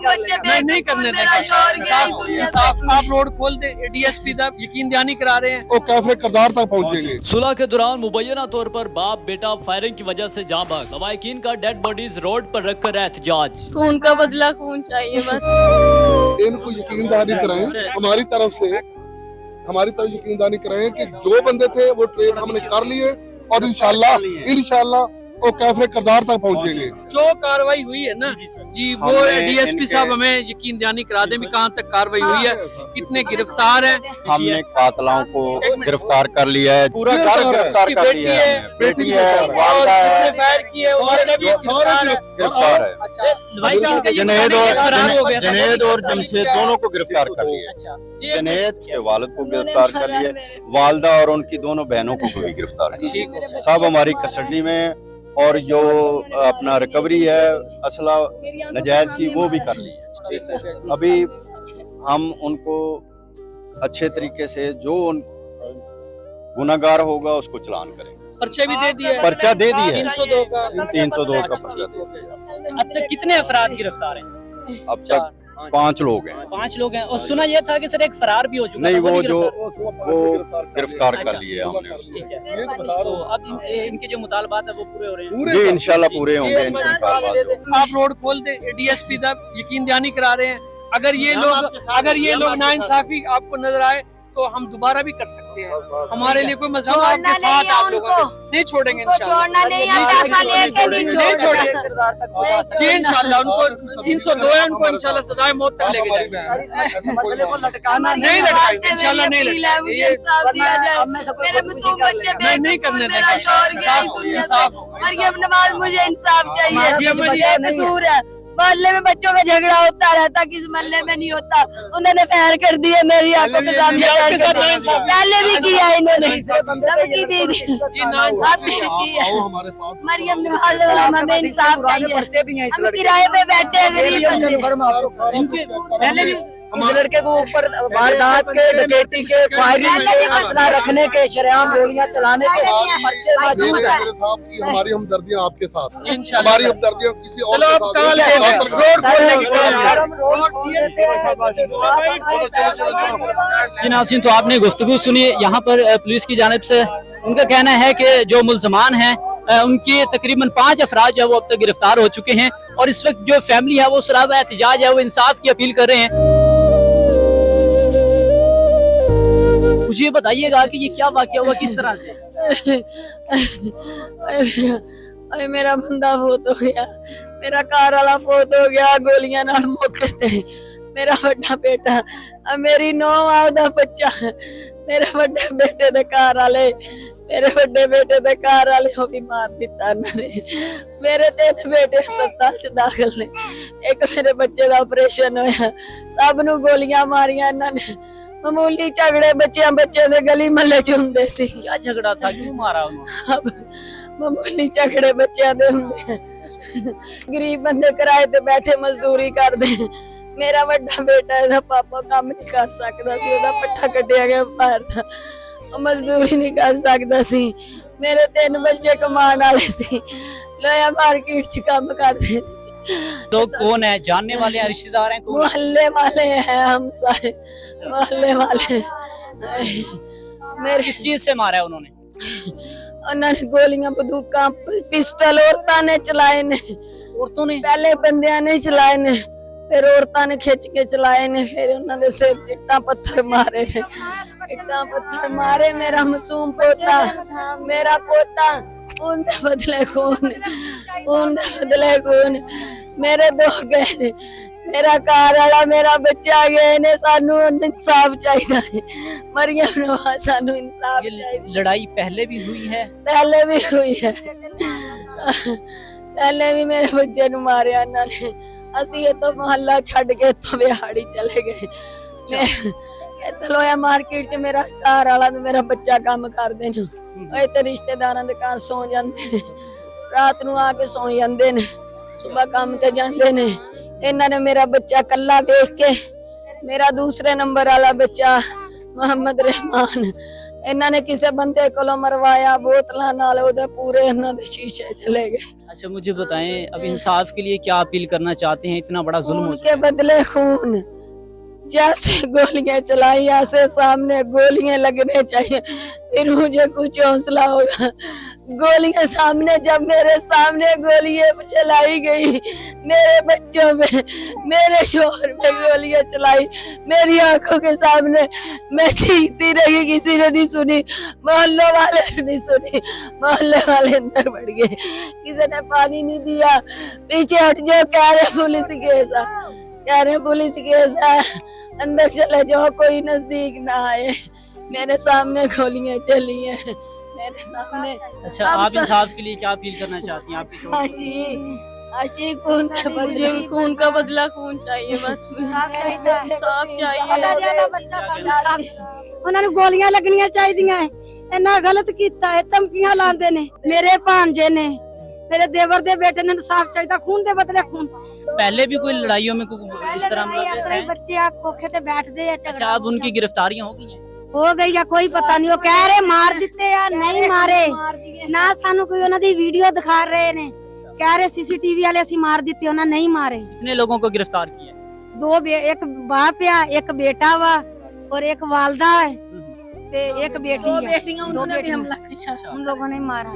नहीं करने देंगे। आप रोड खोल दे, डीएसपी साहब यकीन दहानी करा रहे हैं, वो कैफे करदार तक पहुंचेंगे। सुलह के दौरान मुबैना तौर पर बाप बेटा फायरिंग की वजह से जाँ भाग, लवाहिकीन का डेड बॉडीज रोड पर रखकर एहतजाज। खून का बदला खून चाहिए बस। इनको यकीन दहानी कराएं, हमारी तरफ यकीन दहानी कराएं कि जो बंदे थे वो ट्रेस हमने कर लिए और इंशाल्लाह वो कैफे करदार तक पहुंचेंगे। जो कार्रवाई हुई है ना जी, वो डीएसपी साहब हमें यकीन दहानी करा दें भी कहाँ तक कार्रवाई हुई है, कितने गिरफ्तार हैं। हमने कातलों को गिरफ्तार कर लिया है, पूरा घर गिरफ्तार कर लिया है, बेटी है, वालिदा है, फायर किए गिरफ्तार है। जनेद और जमशेद दोनों को गिरफ्तार कर लिया। जनेद के वालिद को गिरफ्तार कर लिया, वालिदा और उनकी दोनों बहनों को भी गिरफ्तार किया, सब हमारी कस्टडी में। और जो अपना रिकवरी है असला नजायज की वो भी कर ली है। अभी हम उनको अच्छे तरीके से जो गुनाहगार होगा उसको चालान करेंगे। पर्चा भी दे दिया, पर्चा दे दिया 302 का 302 का पर्चा दे दिया। अब तक कितने अफराद गिरफ्तार हैं? अब तक 5 लोग हैं। 5 लोग हैं। और सुना यह था कि सर एक फरार भी हो चुका नहीं, था, वो गिरफ्तार कर लिए हमने उसको। ठीक है। तो अब इनके जो मुतालबात है वो पूरे हो रहे हैं जी, इंशाल्लाह पूरे होंगे इनके मुतालबात। आप रोड खोल दे, डीएसपी साहब यकीन दहानी करा रहे हैं, अगर ये लोग नाइंसाफी आपको नजर आए तो हम दोबारा भी कर सकते हैं। हमारे लिए कोई मसला आपके साथ, आप लोगों को नहीं छोड़ेंगे छोड़ना नहीं है, पैसा लेके नहीं छोड़ेंगे जी इंशाल्लाह। उनको 302 है, उनको इंशाल्लाह सजाए मौत तक लेके जाएंगे। नहीं लटकाएंगे इंशाल्लाह, नहीं लटकाएंगे। मेरे मासूम बच्चे नहीं करने मेरा शौहर गया इस दुनिया से। मरियम नवाज, मुझे इंसाफ चाहिए। मुझे कसूर है, मोहल्ले में बच्चों का झगड़ा होता रहता, किस मोहल्ले में नहीं होता। उन्होंने फायर कर दिए मेरी आंखों के सामने, पहले भी किया इन्होंने, धमकी दी थी, अब भी किया। मरियम नवाज, हमें इंसाफ चाहिए। हम किराए पे बैठे हैं, गरीब बंदे। पहले भी इस लड़के को ऊपर वारदात के, डकैती के, फायरिंग के, असला रखने के, शरेआम गोलियां चलाने के पर्चे मौजूद है। हमारी हमदर्दियां आपके साथ, हमारी हमदर्दियां किसी और जी नाज़रीन, तो आपने गुफ्तगू सुनी यहाँ पर पुलिस की जानिब से। उनका कहना है कि जो मुल्ज़मान हैं उनके तकरीबन 5 अफराद जो है वो अब तक गिरफ्तार हो चुके हैं और इस वक्त जो फैमिली है वो सराब एहतजाज है, वो इंसाफ की अपील कर रहे हैं। मुझे ये बताइएगा कि ये क्या वाकया हुआ, किस तरह से? मेरा बंदा फोत हो गया, मेरा कार वाला फोत हो गया, गोलियां नाल मौके ते। मेरा बड़ा बेटा, मेरी 9 दा बच्चा, मेरे बड़े बेटे दे कार वाले, मेरे बड़े बेटे दे कार वाले को भी मार दिता इन्होंने। मेरे 3 बेटे अस्पताल च दाखिल ने, एक मेरे बच्चे दा ऑपरेशन होया, सब नू गोलियां मारियां इन्होंने। मामूली झगड़े बच्चे दे गली महल्ले च हुंदे सी। क्या झगड़ा था, क्यों मारा उन्होंने? मामूली झगड़े बच्चों दे हुंदे, गरीब बंदे किराए ते बैठे मजदूरी करदे। मेरा बड़ा बेटा इहदा पापा काम नहीं कर सकदा सी, ओहदा पट्ठा कटिया गया बाहर दा, मजदूरी नहीं कर सकदा सी। मेरे 3 बच्चे कमाने वाले सी, लोया मार्केट च काम करदे। लोग कौन है, जानने वाले हैं, रिश्तेदार हैं? मोहल्ले वाले हैं, हम सारे मोहल्ले वाले। मेरे किस चीज से मारा है उन्होंने? उन्होंने गोलियां, बंदूकां, पिस्टल औरतां ने चलाए ने। औरतों ने? पहले बंदियां ने चलाए ने, फिर औरतां ने खिंच के चलाए ने, फिर उन्होंने सिर चिट्टा पत्थर मारे ने, इट्टा पत्थर मारे। मेरा मासूम पोता, मेरा पोता, खून दे बदले खून, खून दे बदले खून। मेरे 2 गए ने, मेरा कार वाला, मेरा बच्चा गए ने। सानू इंसाफ चाहिए, मरियम नवाज, सानू इंसाफ चाहिए। लड़ाई पहले भी हुई है? पहले भी हुई है, पहले भी मेरे बच्चे नू मारिया इन्होंने। असी तो मोहल्ला छड़ के तो बिहाड़ी चले गए। लोया मार्केट च मेरा कार वाला ते मेरा बच्चा काम करदे ने, इत्थे रिश्तेदारां दे घर सौ जांदे ने, रात नू आके सौ जांदे ने, सुबह काम ते जांदे ने। इन्होंने मेरा बच्चा कल्ला देख के, मेरा दूसरे नंबर वाला बच्चा मोहम्मद रहमान, ਇਹਨਾਂ ਨੇ ਕਿਸੇ ਬੰਦੇ ਕੋਲੋਂ मरवाया बोतलों नाल ओदे पूरे ਇਹਨਾਂ ਦੇ शीशे चले गए। अच्छा मुझे बताएं, अब इंसाफ के लिए क्या अपील करना चाहते हैं? इतना बड़ा जुल्म हो खून के बदले खून, जैसे गोलियां चलाई ऐसे सामने गोलियां लगने चाहिए, फिर मुझे कुछ हौसला होगा। गोलियां सामने, जब मेरे सामने गोलियां चलाई गई, मेरे बच्चों पे, मेरे शोहर पे गोलियां चलाई, मेरी आंखों के सामने, मैं चीखती रही, किसी ने नहीं सुनी, मोहल्ले वाले ने नहीं सुनी, मोहल्ले वाले अंदर बढ़ गए, किसी ने पानी नहीं दिया, पीछे हट जाओ, कह रहे पुलिस केस है, कह रहे पुलिस केस है, अंदर चले जाओ, कोई नजदीक ना आए। मेरे सामने गोलियां चली हैं, मेरे सामने। अच्छा, आप इंसाफ के लिए क्या अपील करना चाहती हैं? आपकी आशी खून का बदला खून चाहिए, बस साफ चाहिए। ਉਹਨਾਂ ਨੂੰ ਗੋਲੀਆਂ ਲੱਗਣੀਆਂ ਚਾਹੀਦੀਆਂ ਐ। ਇੰਨਾ ਗਲਤ ਕੀਤਾ ਹੈ, ਧਮਕੀਆਂ ਲਾਉਂਦੇ ਨੇ। ਮੇਰੇ ਭਾਂਜੇ ਨੇ, ਮੇਰੇ ਦੇਵਰ ਦੇ ਬੇਟੇ ਨੇ, ਇਨਸਾਫ ਚਾਹੀਦਾ, ਖੂਨ ਦੇ ਬਦਲੇ ਖੂਨ। पहले भी कोई लड़ाइयों में इस तरह मुलव्वस हैं? ਬੱਚੇ ਆ ਕੋਖੇ ਤੇ ਬੈਠਦੇ ਆ। अच्छा, अब उनकी गिरफ्तारियां हो गई हैं? ਹੋ ਗਈ ਜਾਂ ਕੋਈ ਪਤਾ ਨਹੀਂ। ਉਹ ਕਹਿ ਰਹੇ ਮਾਰ ਦਿੱਤੇ ਆ, ਨਹੀਂ ਮਾਰੇ ਨਾ। ਸਾਨੂੰ ਕੋਈ ਉਹਨਾਂ ਦੀ ਵੀਡੀਓ ਦਿਖਾ ਰਹੇ ਨੇ, ਕਹਿ ਰਹੇ ਸੀਸੀਟੀਵੀ ਵਾਲੇ ਅਸੀਂ ਮਾਰ ਦਿੱਤੇ, ਉਹਨਾਂ ਨਹੀਂ ਮਾਰੇ। कितने लोगों को गिरफ्तार किया? एक बाप है, एक बेटा वा और एक वालदा है, ते एक बेटी है। दो बेटियां उन्होंने भी हमला किया, उन लोगों ने मारा।